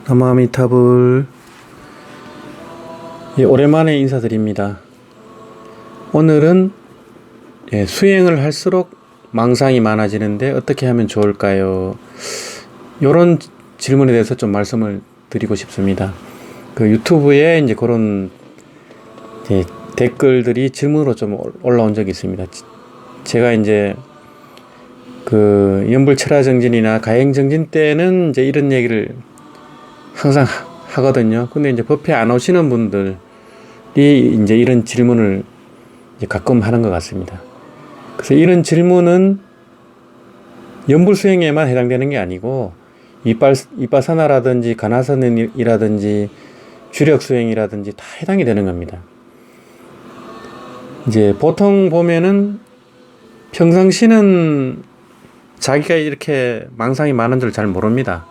나무아미타불. 오랜만에 인사드립니다. 오늘은 수행을 할수록 망상이 많아지는데 어떻게 하면 좋을까요? 이런 질문에 대해서 좀 말씀을 드리고 싶습니다. 그 유튜브에 이제 그런 댓글들이 질문으로 좀 올라온 적이 있습니다. 제가 이제 그 연불철화정진이나 가행정진 때는 이제 이런 얘기를 항상 하거든요. 근데 이제 법회 안 오시는 분들이 이제 이런 질문을 이제 가끔 하는 것 같습니다. 그래서 이런 질문은 연불수행에만 해당되는 게 아니고 이빠사나라든지 가나선이라든지 주력수행이라든지 다 해당이 되는 겁니다. 이제 보통 보면은 평상시는 자기가 이렇게 망상이 많은 줄 잘 모릅니다.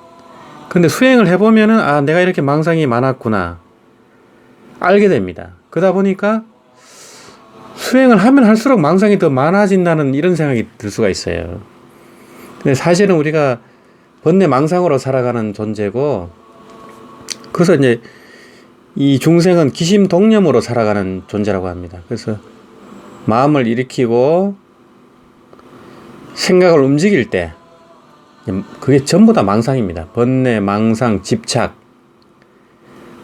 근데 수행을 해보면은 내가 이렇게 망상이 많았구나 알게 됩니다. 그러다 보니까 수행을 하면 할수록 망상이 더 많아진다는 이런 생각이 들 수가 있어요. 근데 사실은 우리가 번뇌 망상으로 살아가는 존재고, 그래서 이제 이 중생은 기심동념으로 살아가는 존재라고 합니다. 그래서 마음을 일으키고 생각을 움직일 때 그게 전부 다 망상입니다. 번뇌, 망상, 집착,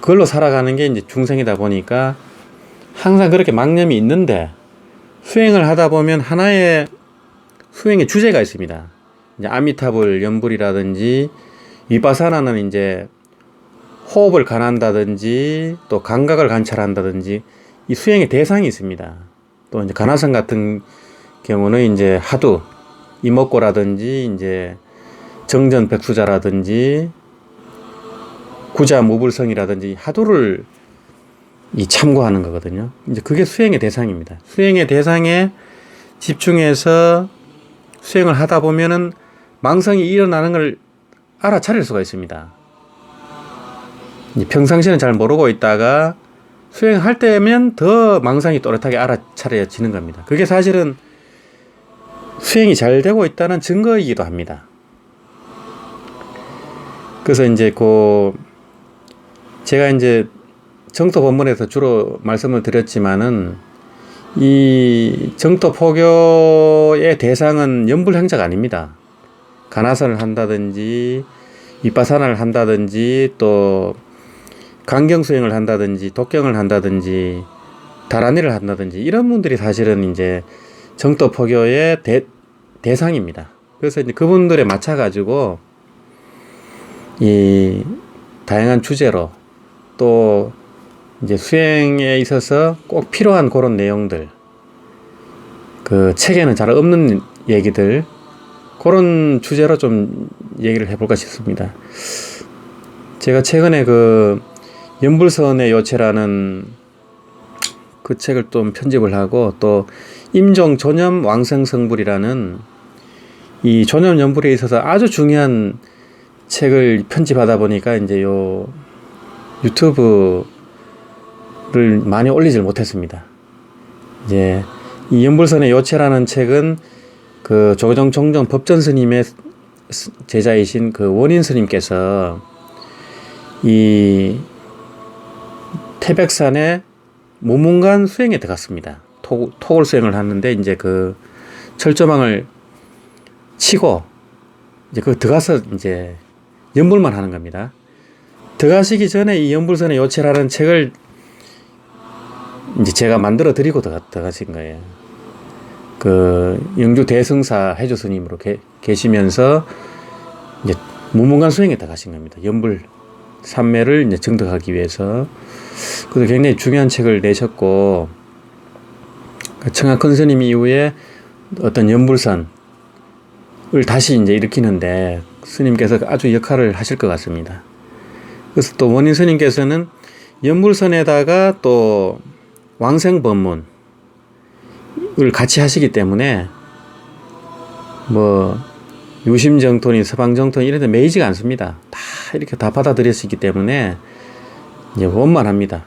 그걸로 살아가는 게 이제 중생이다 보니까 항상 그렇게 망념이 있는데, 수행을 하다 보면 하나의 수행의 주제가 있습니다. 이제 아미타불, 연불이라든지 위파사나는 이제 호흡을 관한다든지 또 감각을 관찰한다든지 이 수행의 대상이 있습니다. 또 이제 가나선 같은 경우는 이제 하두, 이목고라든지 이제 정전 백수자라든지 구자 무불성이라든지 하두를 참고하는 거거든요. 이제 그게 수행의 대상입니다. 수행의 대상에 집중해서 수행을 하다 보면은 망상이 일어나는 걸 알아차릴 수가 있습니다. 평상시는 잘 모르고 있다가 수행할 때면 더 망상이 또렷하게 알아차려지는 겁니다. 그게 사실은 수행이 잘 되고 있다는 증거이기도 합니다. 그래서 이제 제가 이제 정토 본문에서 주로 말씀을 드렸지만은 이 정토 포교의 대상은 연불행자가 아닙니다. 가나선을 한다든지 위파사나를 한다든지 또 강경수행을 한다든지 독경을 한다든지 다라니를 한다든지 이런 분들이 사실은 이제 정토 포교의 대상입니다. 그래서 이제 그분들에 맞춰가지고 이 다양한 주제로 또 이제 수행에 있어서 꼭 필요한 그런 내용들, 그 책에는 잘 없는 얘기들, 그런 주제로 좀 얘기를 해볼까 싶습니다. 제가 최근에 그 연불선의 요체라는 그 책을 좀 편집을 하고, 또 임종 존염 왕생성불이라는 이 존염 연불에 있어서 아주 중요한 책을 편집하다 보니까 이제 요 유튜브를 많이 올리질 못했습니다. 이제 이 연불선의 요체라는 책은 그 조정 총정 법전 스님의 제자이신 그 원인 스님께서 이 태백산의 무문관 수행에 들어갔습니다. 토골 수행을 하는데 이제 그 철조망을 치고 이제 그 들어가서 이제 연불만 하는 겁니다. 들어가시기 전에 이 연불선의 요체라는 책을 이제 제가 만들어 드리고 들어가신 거예요. 그 영주 대승사 해주 스님으로 계시면서 이제 무문관 수행에 들어가신 겁니다. 연불 삼매를 이제 정득하기 위해서. 그래서 굉장히 중요한 책을 내셨고, 청하 큰 스님 이후에 어떤 연불선을 다시 이제 일으키는데 스님께서 아주 역할을 하실 것 같습니다. 그래서 또 원인 스님께서는 연불선에다가 또 왕생법문을 같이 하시기 때문에 뭐 유심정토니 서방정토니 이런 데 매이지가 않습니다. 다 이렇게 다 받아들이시기 때문에 이제 원만합니다.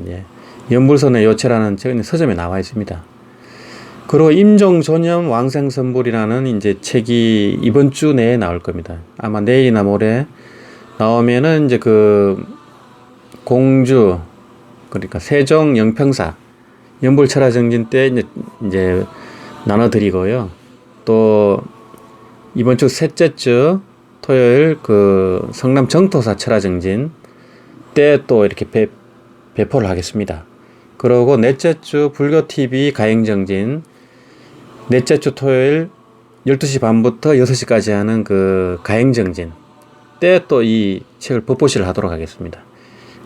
이제 연불선의 요체라는 책은 서점에 나와 있습니다. 그리고 임종존염 왕생선불이라는 이제 책이 이번 주 내에 나올 겁니다. 아마 내일이나 모레 나오면은 이제 그 공주, 그러니까 세종 영평사 연불철화정진 때 이제 나눠드리고요. 또 이번 주 셋째 주 토요일 그 성남 정토사 철화정진 때 또 이렇게 배포를 하겠습니다. 그리고 넷째 주 불교TV 가행정진 넷째 주 토요일 12시 반부터 6시까지 하는 그 가행정진 때 또 이 책을 법보시를 하도록 하겠습니다.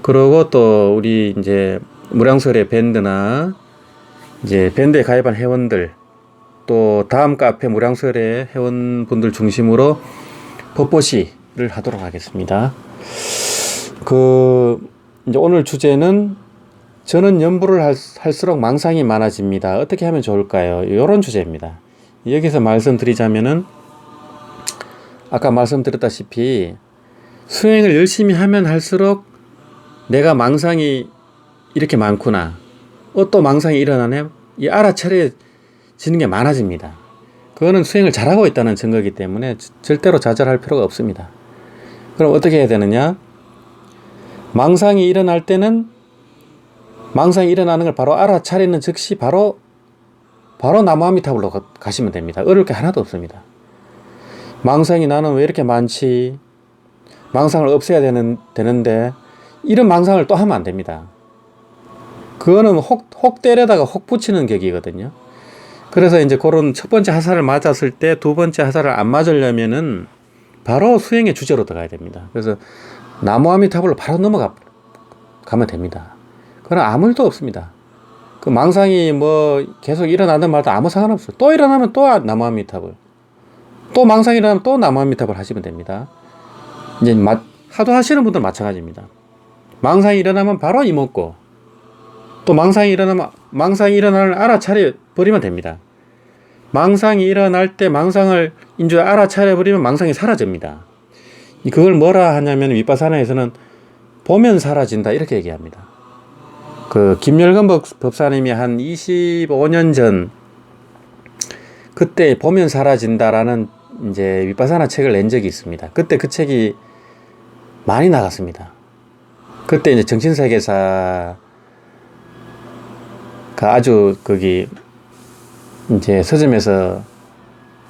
그리고 또 우리 이제 무량설의 밴드나 이제 밴드에 가입한 회원들 또 다음 카페 무량설의 회원분들 중심으로 법보시를 하도록 하겠습니다. 그 이제 오늘 주제는 저는 연불을 할수록 망상이 많아집니다. 어떻게 하면 좋을까요? 이런 주제입니다. 여기서 말씀드리자면은 아까 말씀드렸다시피 수행을 열심히 하면 할수록 내가 망상이 이렇게 많구나. 또 망상이 일어나네. 이 알아차려지는 게 많아집니다. 그거는 수행을 잘하고 있다는 증거이기 때문에 절대로 좌절할 필요가 없습니다. 그럼 어떻게 해야 되느냐? 망상이 일어날 때는 망상이 일어나는 걸 바로 알아차리는 즉시 바로 나무아미타불로 가시면 됩니다. 어려울 게 하나도 없습니다. 망상이 나는 왜 이렇게 많지? 망상을 없애야 되는데 이런 망상을 또 하면 안 됩니다. 그거는 혹 때려다가 혹 붙이는 격이거든요. 그래서 이제 그런 첫 번째 화살을 맞았을 때 두 번째 화살을 안 맞으려면은 바로 수행의 주제로 들어가야 됩니다. 그래서 나무아미타불로 바로 넘어가면 됩니다. 그건 아무 일도 없습니다. 그 망상이 뭐 계속 일어나든 말든 아무 상관없어요. 또 일어나면 또 나무아미타불, 또 망상이 일어나면 또 나무아미타불 하시면 됩니다. 이제 하도 하시는 분들은 마찬가지입니다. 망상이 일어나면 바로 이먹고, 또 망상이 일어나면 망상이 일어나는 알아차려 버리면 됩니다. 망상이 일어날 때 망상을 인주 알아차려 버리면 망상이 사라집니다. 그걸 뭐라 하냐면 윗바사나에서는 보면 사라진다 이렇게 얘기합니다. 그 김열건 법사님이 한 25년 전 그때 보면 사라진다라는 이제 윗바사나 책을 낸 적이 있습니다. 그때 그 책이 많이 나갔습니다. 그때 이제 정신세계사가 아주 거기 이제 서점에서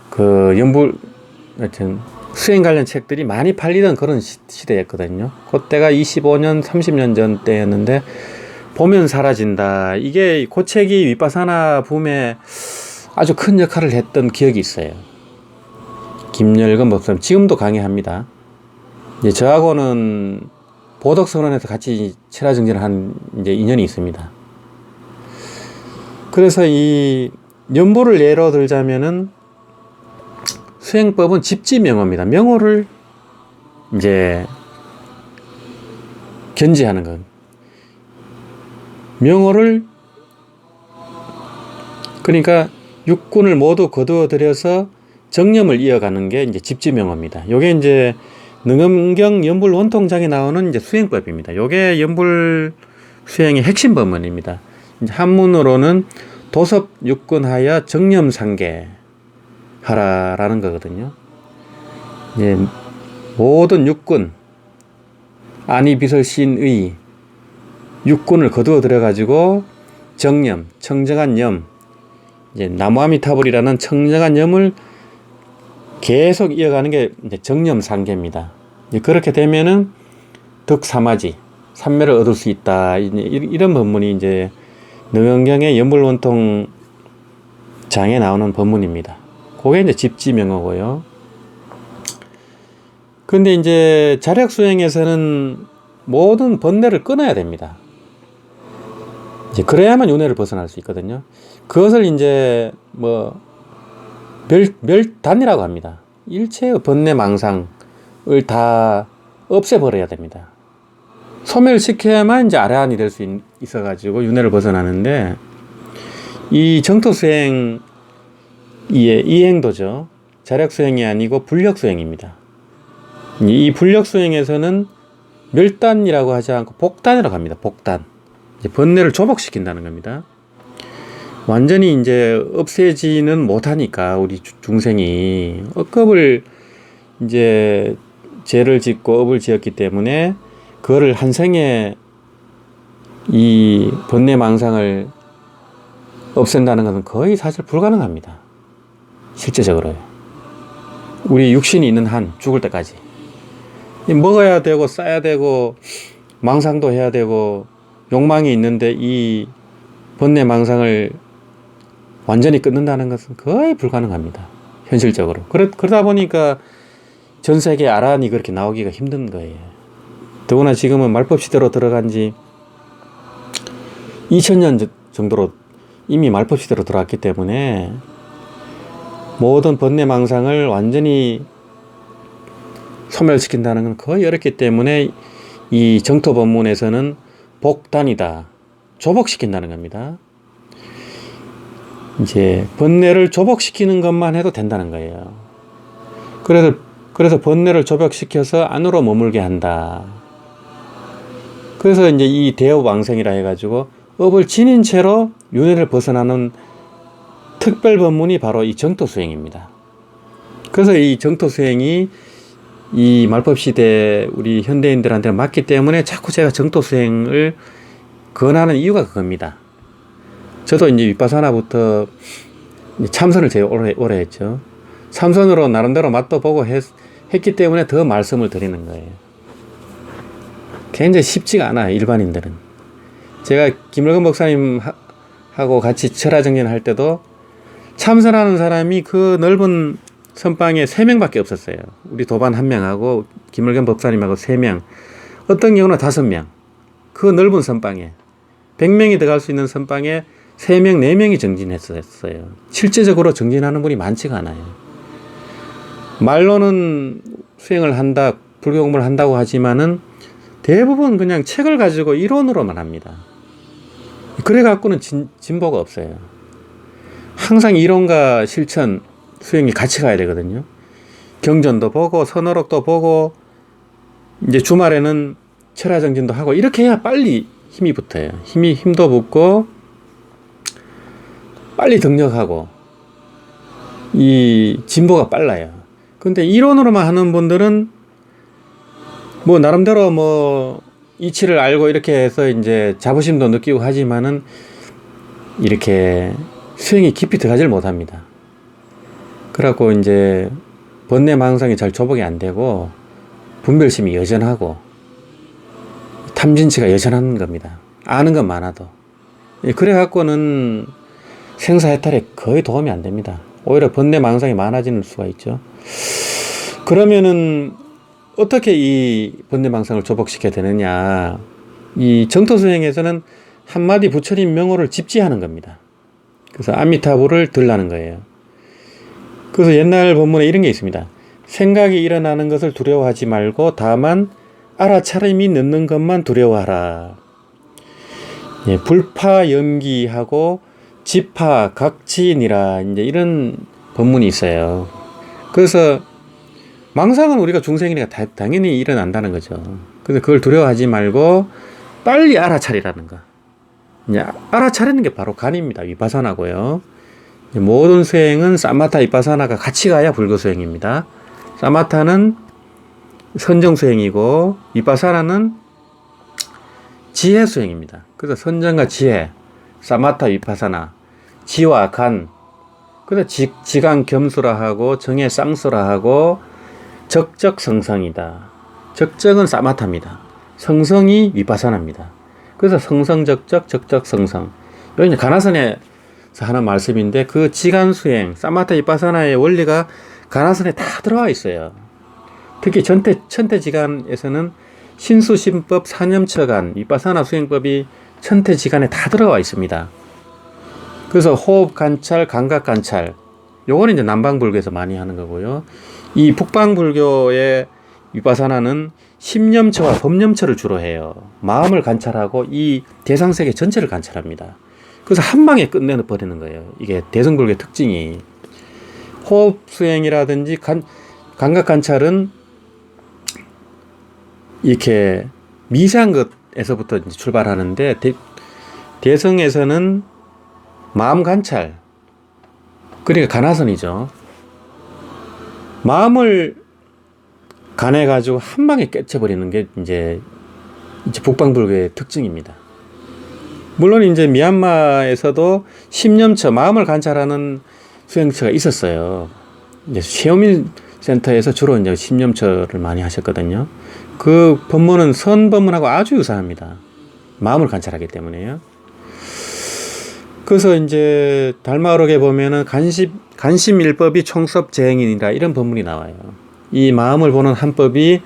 그 연불 하여튼 수행 관련 책들이 많이 팔리던 그런 시대였거든요. 그때가 25년, 30년 전 때였는데 보면 사라진다. 이게 그 책이 윗바사나 붐에 아주 큰 역할을 했던 기억이 있어요. 김열건 법사님 지금도 강의합니다. 이제 저하고는 보덕선언에서 같이 철화정진을 한 이제 인연이 있습니다. 그래서 이 연불을 예로 들자면은 수행법은 집지명호입니다. 명호를 이제 견지하는 것. 명호를 그러니까 육군을 모두 거두어들여서 정념을 이어가는 게 이제 집지명호입니다. 요게 이제 능엄경 연불 원통장에 나오는 이제 수행법입니다. 요게 연불 수행의 핵심 법문입니다. 이제 한문으로는 도섭 육군하여 정념상계 하라라는 거거든요. 예, 모든 육군, 안이비설신의 육군을 거두어 들여가지고 정념, 청정한 염, 이제 나무아미타불이라는 청정한 염을 계속 이어가는 게 이제 정념상계입니다. 그렇게 되면은 덕사마지, 삼매를 얻을 수 있다. 이런 법문이 이제 능엄경의 연불원통 장에 나오는 법문입니다. 그게 이제 집지명호고요. 근데 이제 자력수행에서는 모든 번뇌를 끊어야 됩니다. 이제 그래야만 윤회를 벗어날 수 있거든요. 그것을 이제 뭐 멸단이라고 합니다. 일체의 번뇌 망상을 다 없애버려야 됩니다. 소멸시켜야만 이제 아라한이 될 수 있어가지고 윤회를 벗어나는데, 이 정토수행 이행도죠. 자력수행이 아니고 불력수행입니다. 이 불력수행에서는 멸단이라고 하지 않고 복단이라고 합니다. 복단. 이제 번뇌를 조복시킨다는 겁니다. 완전히 이제 없애지는 못하니까 우리 중생이 억겁을 이제 죄를 짓고 업을 지었기 때문에 그거를 한 생에 이 번뇌망상을 없앤다는 것은 거의 사실 불가능합니다. 실제적으로요. 우리 육신이 있는 한 죽을 때까지 먹어야 되고 싸야 되고 망상도 해야 되고 욕망이 있는데 이 번뇌망상을 완전히 끊는다는 것은 거의 불가능합니다. 현실적으로. 그러다 보니까 전 세계 아란이 그렇게 나오기가 힘든 거예요. 더구나 지금은 말법 시대로 들어간 지 2000년 정도로 이미 말법 시대로 들어왔기 때문에 모든 번뇌망상을 완전히 소멸시킨다는 건 거의 어렵기 때문에 이 정토 법문에서는 복단이다. 조복시킨다는 겁니다. 이제 번뇌를 조복시키는 것만 해도 된다는 거예요. 그래서 번뇌를 조복시켜서 안으로 머물게 한다. 그래서 이제 이 대업왕생이라 해가지고 업을 지닌 채로 윤회를 벗어나는 특별 법문이 바로 이 정토수행입니다. 그래서 이 정토수행이 이 말법시대 우리 현대인들한테 맞기 때문에 자꾸 제가 정토수행을 권하는 이유가 그겁니다. 저도 이제 윗바사나부터 참선을 제일 오래 했죠. 참선으로 나름대로 맛도 보고 했기 때문에 더 말씀을 드리는 거예요. 굉장히 쉽지가 않아요, 일반인들은. 제가 김을근 목사님하고 같이 철화정진을 할 때도 참선하는 사람이 그 넓은 선방에 3명밖에 없었어요. 우리 도반 1명하고 김을근 법사님하고 3명, 어떤 경우는 5명. 그 넓은 선방에 100명이 들어갈 수 있는 선방에 3명, 4명이 정진했었어요. 실제적으로 정진하는 분이 많지가 않아요. 말로는 수행을 한다, 불교 공부를 한다고 하지만은 대부분 그냥 책을 가지고 이론으로만 합니다. 그래 갖고는 진보가 없어요. 항상 이론과 실천, 수행이 같이 가야 되거든요. 경전도 보고 선어록도 보고 이제 주말에는 철화정진도 하고 이렇게 해야 빨리 힘이 붙어요. 힘도 붙고 빨리 등력하고 이 진보가 빨라요. 근데 이론으로만 하는 분들은 뭐 나름대로 뭐 이치를 알고 이렇게 해서 이제 자부심도 느끼고 하지만은 이렇게 수행이 깊이 들어가질 못합니다. 그래갖고 이제 번뇌망상이 잘 조복이 안 되고 분별심이 여전하고 탐진치가 여전한 겁니다. 아는 건 많아도. 그래갖고는 생사해탈에 거의 도움이 안 됩니다. 오히려 번뇌망상이 많아지는 수가 있죠. 그러면은 어떻게 이 번뇌망상을 조복시켜야 되느냐. 이 정토수행에서는 한마디 부처님 명호를 집지하는 겁니다. 그래서 아미타불을 들라는 거예요. 그래서 옛날 본문에 이런 게 있습니다. 생각이 일어나는 것을 두려워하지 말고 다만 알아차림이 늦는 것만 두려워하라. 예, 불파 염기하고 지파 각치니라 이제 이런 본문이 있어요. 그래서 망상은 우리가 중생이니까 당연히 일어난다는 거죠. 그래서 그걸 두려워하지 말고 빨리 알아차리라는 거. 이제 알아차리는 게 바로 간입니다. 위파사나고요. 모든 수행은 사마타 위파사나가 같이 가야 불교 수행입니다. 사마타는 선정 수행이고 위파사나는 지혜 수행입니다. 그래서 선정과 지혜, 사마타 위파사나, 지와 간, 그래서 지강 겸수라 하고 정해 쌍수라 하고 적적 성성이다. 적적은 사마타입니다. 성성이 위파사나입니다. 그래서 성성 적적, 적적 성성. 여기 이제 가나선에서 하는 말씀인데 그 지간 수행, 사마타 위파사나의 원리가 가나선에 다 들어와 있어요. 특히 천태지간에서는 신수신법, 사념처간, 위파사나 수행법이 천태지간에 다 들어와 있습니다. 그래서 호흡 관찰, 감각 관찰, 요거는 이제 남방불교에서 많이 하는 거고요. 이 북방불교의 위파사나는 심념처와 법념처를 주로 해요. 마음을 관찰하고 이 대상세계 전체를 관찰합니다. 그래서 한 방에 끝내버리는 거예요. 이게 대승불교의 특징이. 호흡 수행이라든지 감각 관찰은 이렇게 미세한 것에서부터 이제 출발하는데 대성에서는 마음 관찰, 그러니까 가나선이죠. 마음을 간해가지고 한 방에 깨쳐버리는 게 이제 북방불교의 특징입니다. 물론 이제 미얀마에서도 십념처, 마음을 관찰하는 수행처가 있었어요. 이제 셰오민 센터에서 주로 이제 십념처를 많이 하셨거든요. 그 법문은 선 법문하고 아주 유사합니다. 마음을 관찰하기 때문에요. 그래서 이제 달마어록에 보면은 간심일법이 총섭재행이니라 이런 법문이 나와요. 이 마음을 보는 한 법이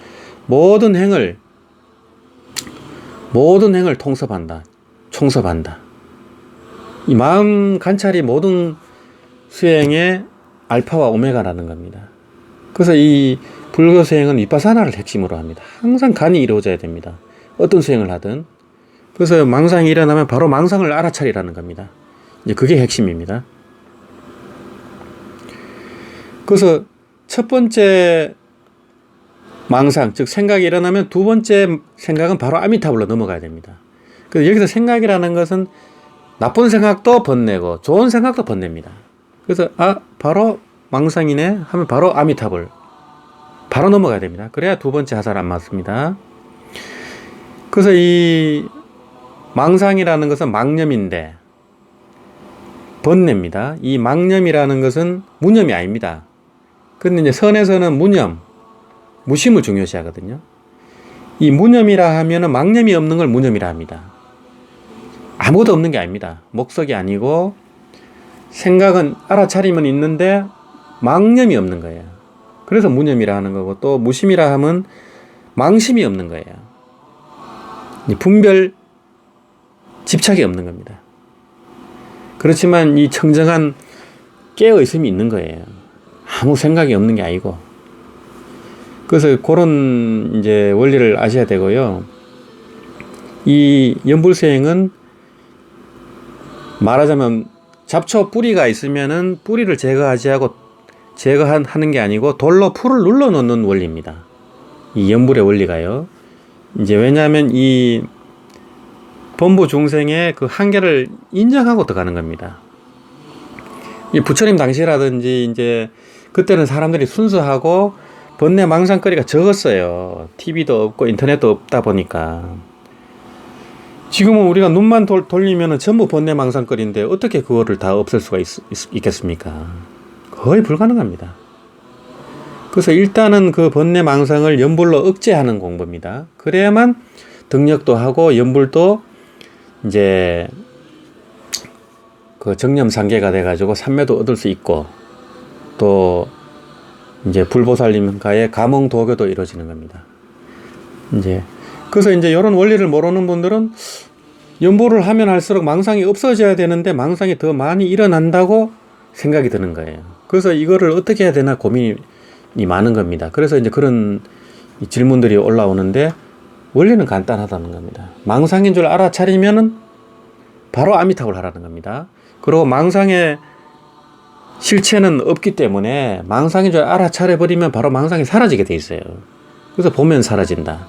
모든 행을 통섭한다. 총섭한다. 이 마음 관찰이 모든 수행의 알파와 오메가라는 겁니다. 그래서 이 불교 수행은 위파사나를 핵심으로 합니다. 항상 간이 이루어져야 됩니다. 어떤 수행을 하든. 그래서 망상이 일어나면 바로 망상을 알아차리라는 겁니다. 이제 그게 핵심입니다. 그래서 첫 번째 망상, 즉 생각이 일어나면 두 번째 생각은 바로 아미타불로 넘어가야 됩니다. 그래서 여기서 생각이라는 것은 나쁜 생각도 번내고 좋은 생각도 번냅니다. 그래서 바로 망상이네 하면 바로 아미타불 바로 넘어가야 됩니다. 그래야 두 번째 하살 안 맞습니다. 그래서 이 망상이라는 것은 망념인데 번뇌입니다. 이 망념이라는 것은 무념이 아닙니다. 그런데 이제 선에서는 무념, 무심을 중요시하거든요. 이 무념이라 하면은 망념이 없는 걸 무념이라 합니다. 아무것도 없는 게 아닙니다. 목석이 아니고 생각은 알아차리면 있는데 망념이 없는 거예요. 그래서 무념이라 하는 거고 또 무심이라 하면 망심이 없는 거예요. 분별, 집착이 없는 겁니다. 그렇지만 이 청정한 깨어있음이 있는 거예요. 아무 생각이 없는 게 아니고. 그래서 그런 이제 원리를 아셔야 되고요. 이 연불수행은 말하자면 잡초 뿌리가 있으면은 뿌리를 제거하는 게 아니고 돌로 풀을 눌러 놓는 원리입니다. 이 연불의 원리가요. 이제 왜냐하면 이 범부 중생의 그 한계를 인정하고 들어가는 겁니다. 이 부처님 당시라든지 이제 그때는 사람들이 순수하고 번뇌 망상거리가 적었어요. TV도 없고 인터넷도 없다 보니까. 지금은 우리가 눈만 돌리면 전부 번뇌 망상거리인데 어떻게 그거를 다 없앨 수가 있겠습니까? 거의 불가능합니다. 그래서 일단은 그 번뇌 망상을 연불로 억제하는 공부입니다. 그래야만 등력도 하고 연불도 이제 그 정념상계가 돼가지고 삼매도 얻을 수 있고 또 이제 불보살님과의 감흥도교도 이루어지는 겁니다. 그래서 이제 이런 원리를 모르는 분들은 연보를 하면 할수록 망상이 없어져야 되는데 망상이 더 많이 일어난다고 생각이 드는 거예요. 그래서 이거를 어떻게 해야 되나 고민이 많은 겁니다. 그래서 이제 그런 질문들이 올라오는데 원리는 간단하다는 겁니다. 망상인 줄 알아차리면은 바로 아미타불 하라는 겁니다. 그리고 망상의 실체는 없기 때문에 망상인 줄 알아차려버리면 바로 망상이 사라지게 돼 있어요. 그래서 보면 사라진다.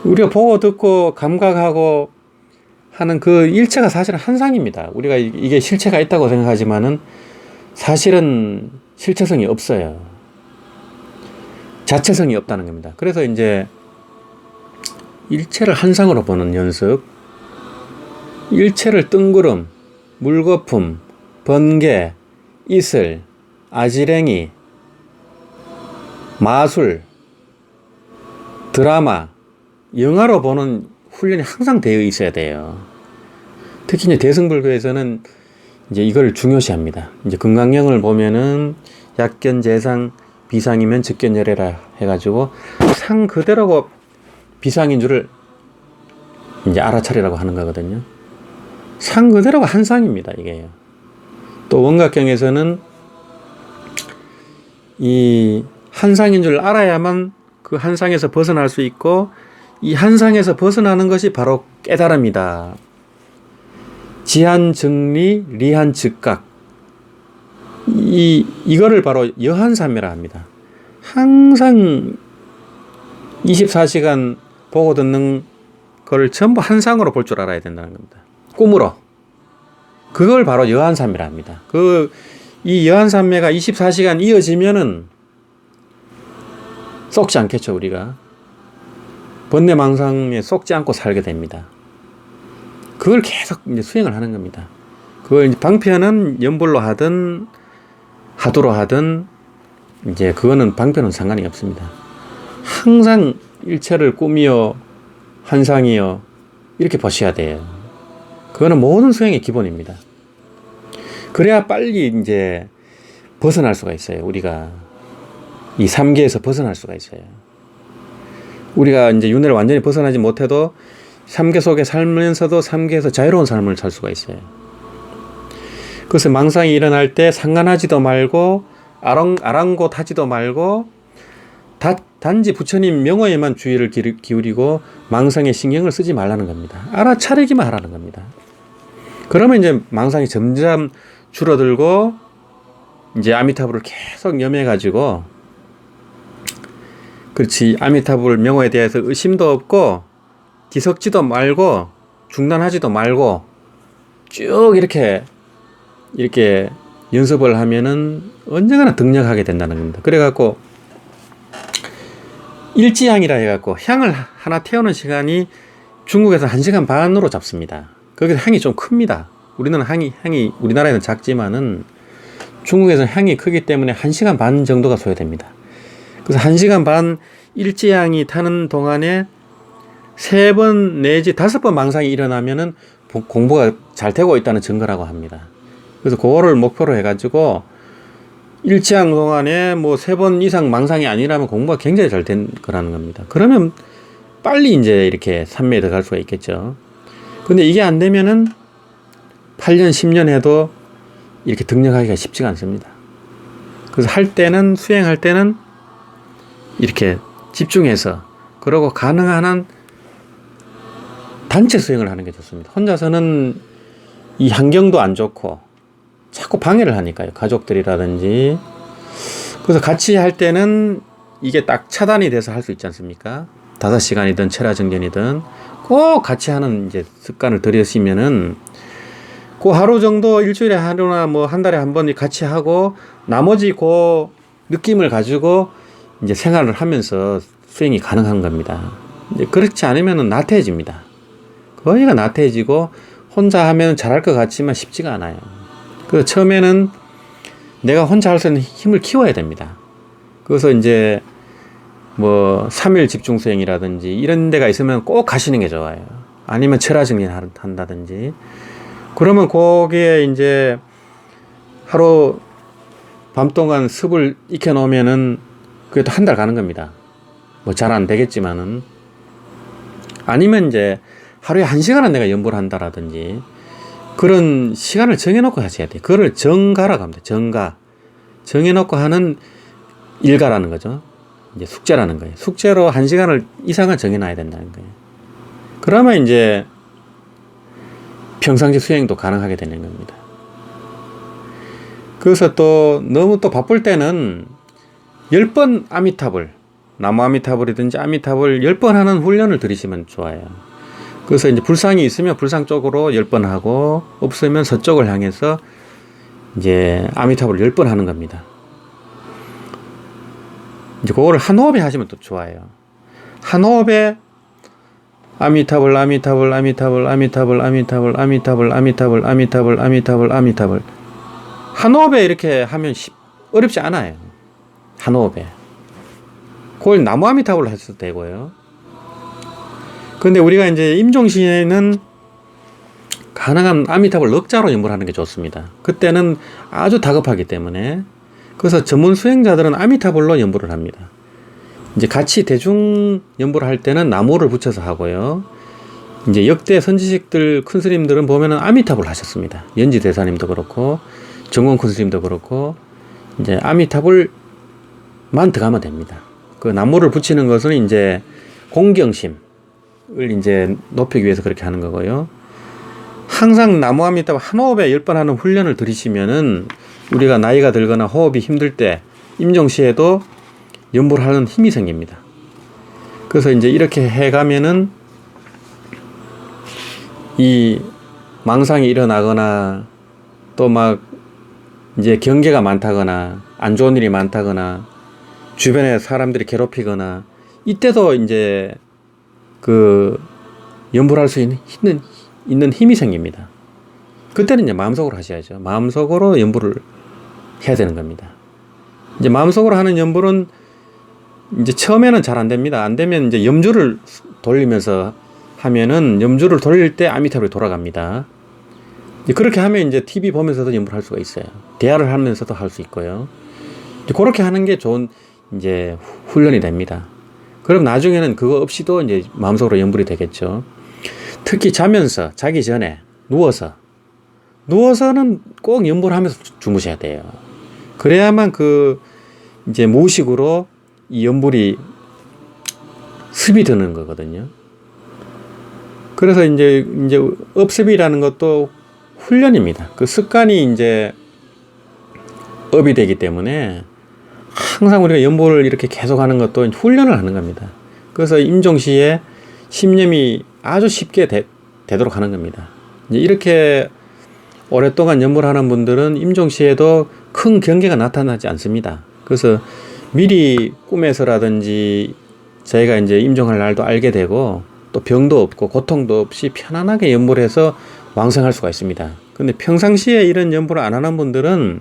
우리가 보고 듣고 감각하고 하는 그 일체가 사실은 한상입니다. 우리가 이게 실체가 있다고 생각하지만은 사실은 실체성이 없어요. 자체성이 없다는 겁니다. 그래서 이제 일체를 한상으로 보는 연습, 일체를 뜬구름, 물거품, 번개, 이슬, 아지랭이, 마술, 드라마, 영화로 보는 훈련이 항상 되어 있어야 돼요. 특히 이제 대승불교에서는 이제 이걸 중요시합니다. 이제 금강경을 보면은 약견, 재상, 비상이면 즉견열애라 해가지고 상 그대로고 비상인 줄을 이제 알아차리라고 하는 거거든요. 상 그대로가 한상입니다, 이게요. 또 원각경에서는 이 한상인 줄 알아야만 그 한상에서 벗어날 수 있고 이 한상에서 벗어나는 것이 바로 깨달음이다. 지한정리, 리한즉각. 이거를 바로 여한삼매라 합니다. 항상 24시간 보고 듣는 걸 전부 한상으로 볼 줄 알아야 된다는 겁니다. 꿈으로. 그걸 바로 여한삼매라 합니다. 이 여한삼매가 24시간 이어지면은 썩지 않겠죠, 우리가. 번뇌망상에 썩지 않고 살게 됩니다. 그걸 계속 이제 수행을 하는 겁니다. 그걸 이제 방편은 염불로 하든 하도로 하든 이제 그거는 방편은 상관이 없습니다. 항상 일체를 꿈이요 환상이요 이렇게 보셔야 돼요. 그거는 모든 수행의 기본입니다. 그래야 빨리 이제 벗어날 수가 있어요. 우리가 이 삼계에서 벗어날 수가 있어요. 우리가 이제 윤회를 완전히 벗어나지 못해도 삼계 속에 살면서도 삼계에서 자유로운 삶을 살 수가 있어요. 그래서 망상이 일어날 때 상관하지도 말고 아랑곳하지도 말고 단지 부처님 명호에만 주의를 기울이고 망상에 신경을 쓰지 말라는 겁니다. 알아차리기만 하라는 겁니다. 그러면 이제 망상이 점점 줄어들고 이제 아미타불을 계속 염해가지고 그렇지 아미타불 명호에 대해서 의심도 없고 뒤섞지도 말고 중단하지도 말고 쭉 이렇게 연습을 하면은 언젠가는 득력하게 된다는 겁니다. 그래갖고 일지향이라 해갖고 향을 하나 태우는 시간이 중국에서 1시간 반으로 잡습니다. 거기서 향이 좀 큽니다. 우리는 향이 우리나라에는 작지만은 중국에서는 향이 크기 때문에 1시간 반 정도가 소요됩니다. 그래서 1시간 반 일지향이 타는 동안에 3번 내지 5번 망상이 일어나면은 공부가 잘 되고 있다는 증거라고 합니다. 그래서 그거를 목표로 해가지고 일지향 동안에 뭐 3번 이상 망상이 아니라면 공부가 굉장히 잘 된 거라는 겁니다. 그러면 빨리 이제 이렇게 산매에 들어갈 수가 있겠죠. 근데 이게 안 되면은 8년, 10년 해도 이렇게 득력하기가 쉽지가 않습니다. 그래서 수행할 때는 이렇게 집중해서, 그러고 가능한 한 단체 수행을 하는 게 좋습니다. 혼자서는 이 환경도 안 좋고 자꾸 방해를 하니까요. 가족들이라든지. 그래서 같이 할 때는 이게 딱 차단이 돼서 할 수 있지 않습니까? 5시간이든 철야정전이든 꼭 같이 하는 이제 습관을 들이시면은 그 하루 정도, 일주일에 하루나 뭐 한 달에 한 번 같이 하고 나머지 그 느낌을 가지고 이제 생활을 하면서 수행이 가능한 겁니다. 이제 그렇지 않으면은 나태해집니다. 거의가 나태해지고 혼자 하면 잘할 것 같지만 쉽지가 않아요. 그래서 처음에는 내가 혼자 할 수 있는 힘을 키워야 됩니다. 그래서 이제 뭐 3일 집중 수행이라든지 이런 데가 있으면 꼭 가시는 게 좋아요. 아니면 철야정진 한다든지. 그러면 거기에 이제 하루 밤 동안 습을 익혀 놓으면은 그게 또 한 달 가는 겁니다. 뭐 잘 안 되겠지만은. 아니면 이제 하루에 1시간은 내가 연보를 한다라든지 그런 시간을 정해놓고 하셔야 돼요. 그걸 정가라고 합니다. 정가. 정해놓고 하는 일가라는 거죠. 이제 숙제라는 거예요. 숙제로 1시간을 이상은 정해놔야 된다는 거예요. 그러면 이제 평상시 수행도 가능하게 되는 겁니다. 그래서 또 너무 또 바쁠 때는 10번 아미타불, 나무 아미타불이든지 아미타불 10번 하는 훈련을 들이시면 좋아요. 그래서 이제 불상이 있으면 불상 쪽으로 10번 하고 없으면 서쪽을 향해서 이제 아미타불을 10번 하는 겁니다. 이제 그거를 한 호흡에 하시면 또 좋아요. 한 호흡에 아미타불, 아미타불, 아미타불, 아미타불, 아미타불, 아미타불, 아미타불, 아미타불, 아미타불, 아미타불. 한 호흡에 이렇게 하면 어렵지 않아요. 한 호흡에. 그걸 나무 아미타불로 하셔도 되고요. 근데 우리가 이제 임종시에는 가능한 아미타불 넉자로 연불 하는 게 좋습니다. 그때는 아주 다급하기 때문에. 그래서 전문 수행자들은 아미타불로 연불을 합니다. 이제 같이 대중 연불을 할 때는 나무를 붙여서 하고요. 이제 역대 선지식들, 큰 스님들은 보면은 아미타불 하셨습니다. 연지 대사님도 그렇고, 정원 큰 스님도 그렇고, 이제 아미타불만 들어가면 됩니다. 그 나무를 붙이는 것은 이제 공경심을 이제 높이기 위해서 그렇게 하는 거고요. 항상 나무 아미타불 한 호흡에 10번 하는 훈련을 들이시면은 우리가 나이가 들거나 호흡이 힘들 때 임종시에도 연보를 하는 힘이 생깁니다. 그래서 이제 이렇게 해가면은 이 망상이 일어나거나 또 막 이제 경계가 많다거나 안 좋은 일이 많다거나 주변에 사람들이 괴롭히거나 이때도 이제 그 연불할 수 있는 힘이 생깁니다. 그때는 이제 마음속으로 하셔야죠. 마음속으로 연불을 해야 되는 겁니다. 이제 마음속으로 하는 연불은 이제 처음에는 잘 안 됩니다. 안 되면 이제 염주를 돌리면서 하면은 염주를 돌릴 때 아미타불이 돌아갑니다. 이제 그렇게 하면 이제 TV 보면서도 연불할 수가 있어요. 대화를 하면서도 할 수 있고요. 이제 그렇게 하는 게 좋은 이제 훈련이 됩니다. 그럼 나중에는 그거 없이도 이제 마음속으로 연불이 되겠죠. 특히 자면서, 자기 전에 누워서는 꼭 연불하면서 주무셔야 돼요. 그래야만 그 이제 무의식으로 이 연불이 습이 드는 거거든요. 그래서 이제 업습이라는 것도 훈련입니다. 그 습관이 이제 업이 되기 때문에 항상 우리가 연불을 이렇게 계속하는 것도 훈련을 하는 겁니다. 그래서 임종시에 신념이 아주 쉽게 되도록 하는 겁니다. 이제 이렇게 오랫동안 연불하는 분들은 임종시에도 큰 경계가 나타나지 않습니다. 그래서 미리 꿈에서라든지 저희가 이제 임종할 날도 알게 되고 또 병도 없고 고통도 없이 편안하게 연불해서 왕성할 수가 있습니다. 근데 평상시에 이런 연불을 안 하는 분들은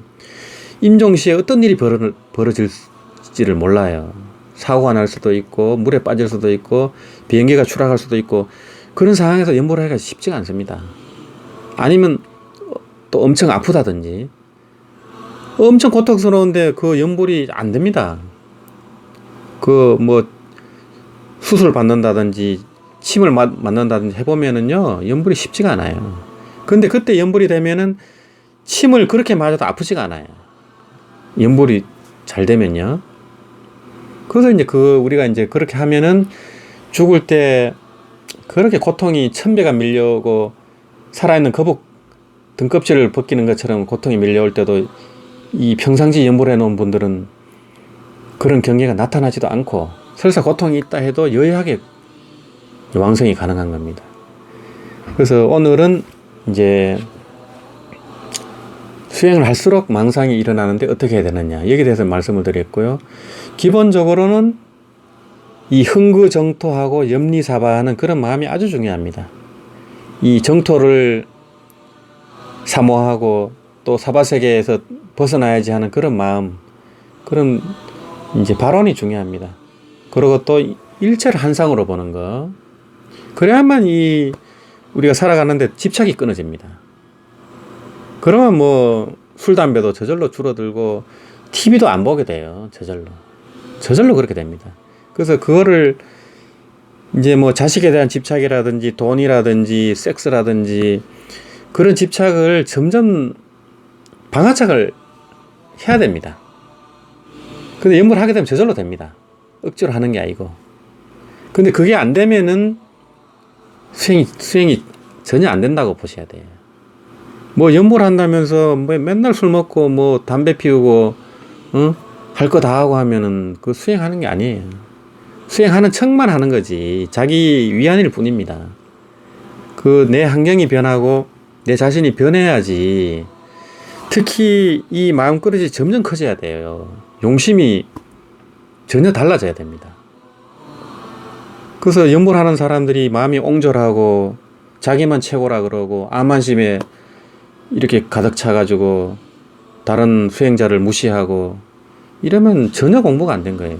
임종시에 어떤 일이 벌어질지를 몰라요. 사고가 날 수도 있고 물에 빠질 수도 있고 비행기가 추락할 수도 있고 그런 상황에서 연불을 하기가 쉽지가 않습니다. 아니면 또 엄청 아프다든지 엄청 고통스러운데 그 연불이 안 됩니다. 그 뭐 수술 받는다든지 침을 맞는다든지 해보면은요 연불이 쉽지가 않아요. 근데 그때 연불이 되면은 침을 그렇게 맞아도 아프지가 않아요. 연불이 잘 되면요. 그래서 이제 우리가 이제 그렇게 하면은 죽을 때 그렇게 고통이 천배가 밀려오고 살아있는 거북 등껍질을 벗기는 것처럼 고통이 밀려올 때도 이 평상시 연불해 놓은 분들은 그런 경계가 나타나지도 않고 설사 고통이 있다 해도 여유하게 왕성이 가능한 겁니다. 그래서 오늘은 이제 수행을 할수록 망상이 일어나는데 어떻게 해야 되느냐 여기에 대해서 말씀을 드렸고요. 기본적으로는 이 흥구정토하고 염리사바하는 그런 마음이 아주 중요합니다. 이 정토를 사모하고 또 사바세계에서 벗어나야지 하는 그런 마음, 그런 이제 발언이 중요합니다. 그리고 또 일체를 한상으로 보는 거. 그래야만 우리가 살아가는데 집착이 끊어집니다. 그러면 뭐 술, 담배도 저절로 줄어들고 TV도 안 보게 돼요. 저절로 그렇게 됩니다. 그래서 그거를 이제 뭐 자식에 대한 집착이라든지 돈이라든지 섹스라든지 그런 집착을 점점 방아착을 해야 됩니다. 근데 연불을 하게 되면 저절로 됩니다. 억지로 하는 게 아니고. 근데 그게 안 되면은 수행이 전혀 안 된다고 보셔야 돼요. 뭐 연불 한다면서 뭐 맨날 술 먹고 뭐 담배 피우고 할 거 다 하고 하면은 그 수행하는 게 아니에요. 수행하는 척만 하는 거지 자기 위안일 뿐입니다. 그 내 환경이 변하고 내 자신이 변해야지. 특히 이 마음그릇이 점점 커져야 돼요. 용심이 전혀 달라져야 됩니다. 그래서 연불하는 사람들이 마음이 옹졸하고 자기만 최고라 그러고 암만심에 이렇게 가득 차가지고 다른 수행자를 무시하고 이러면 전혀 공부가 안 된 거예요.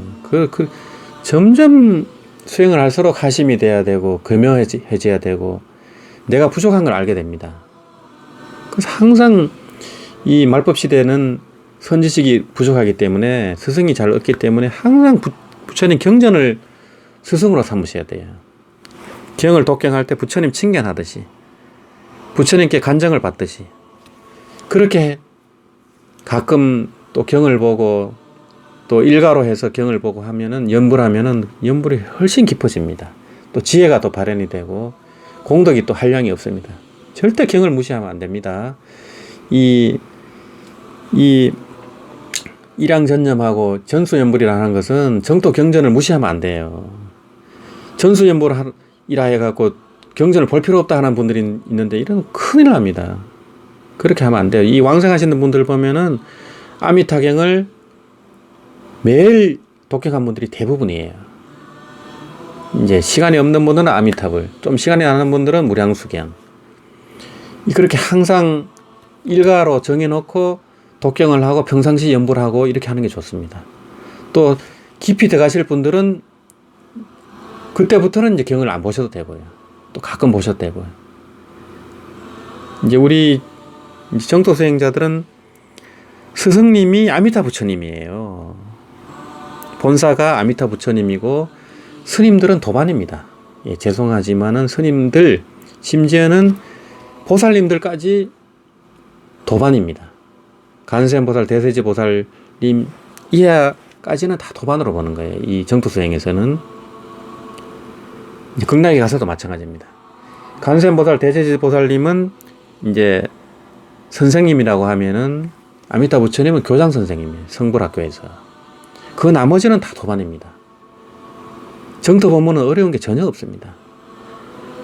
점점 수행을 할수록 하심이 돼야 되고 교묘해져야 되고 내가 부족한 걸 알게 됩니다. 그래서 항상 이 말법 시대는 선지식이 부족하기 때문에 스승이 잘 없기 때문에 항상 부처님 경전을 스승으로 삼으셔야 돼요. 경을 독경할 때 부처님 칭견하듯이 부처님께 간정을 받듯이 그렇게 가끔 또 경을 보고 또 일가로 해서 경을 보고 하면은 연불하면은 연불이 훨씬 깊어집니다. 또 지혜가 또 발현이 되고 공덕이 또 한량이 없습니다. 절대 경을 무시하면 안 됩니다. 이 일양전념하고 전수연불이라는 것은 정토 경전을 무시하면 안 돼요. 전수연불이라 해갖고 경전을 볼 필요 없다 하는 분들이 있는데 이런 큰일 납니다. 그렇게 하면 안 돼요. 이 왕생하시는 분들 보면은 아미타경을 매일 독경한 분들이 대부분이에요. 이제 시간이 없는 분들은 아미타불, 좀 시간이 나는 분들은 무량수경. 그렇게 항상 일가로 정해놓고 독경을 하고 평상시 연불 하고 이렇게 하는 게 좋습니다. 또 깊이 들어가실 분들은 그때부터는 이제 경을 안 보셔도 되고요. 또 가끔 보셔도 되고요. 이제 우리 정토 수행자들은 스승님이 아미타 부처님이에요. 본사가 아미타 부처님이고 스님들은 도반입니다. 예, 죄송하지만은 스님들, 심지어는 보살님들까지 도반입니다. 간센보살, 대세지보살님 이하까지는 다 도반으로 보는 거예요. 이 정토수행에서는. 극락에 가서도 마찬가지입니다. 간센보살, 대세지보살님은 이제 선생님이라고 하면은 아미타 부처님은 교장 선생님이에요. 성불학교에서. 그 나머지는 다 도반입니다. 정토 법문은 어려운 게 전혀 없습니다.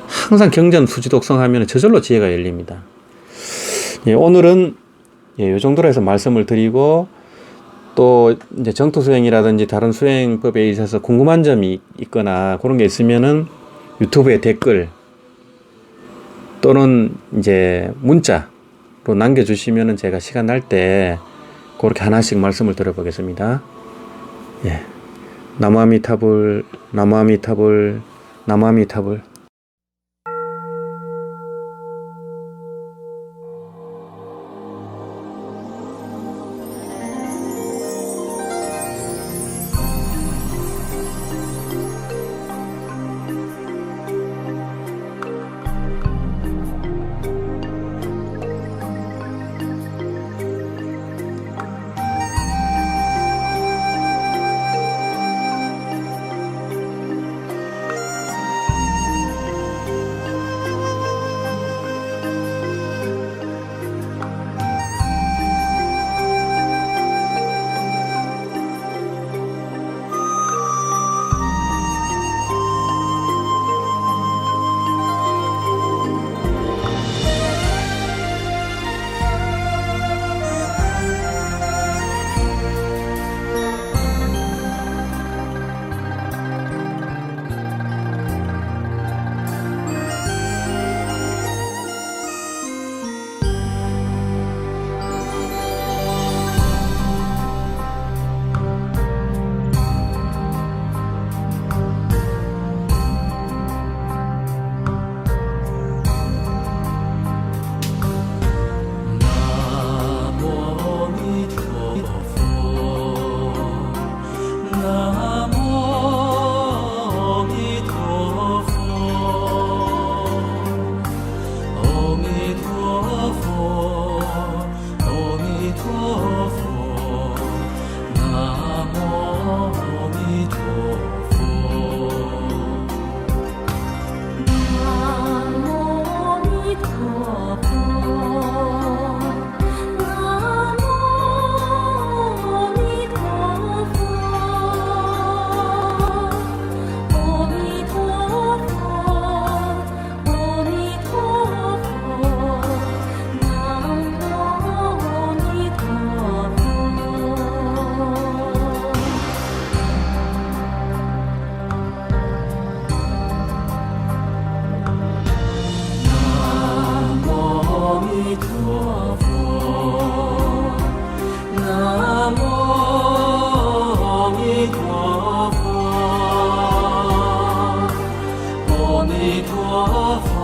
항상 경전 수지독성 하면 저절로 지혜가 열립니다. 예, 오늘은 이 정도로 해서 말씀을 드리고, 또 이제 정토 수행이라든지 다른 수행법에 있어서 궁금한 점이 있거나 그런 게 있으면은 유튜브에 댓글 또는 이제 문자로 남겨주시면은 제가 시간 날 때 그렇게 하나씩 말씀을 드려보겠습니다. 예. 나무아미타불, 나무아미타불, 나무아미타불. 아미타불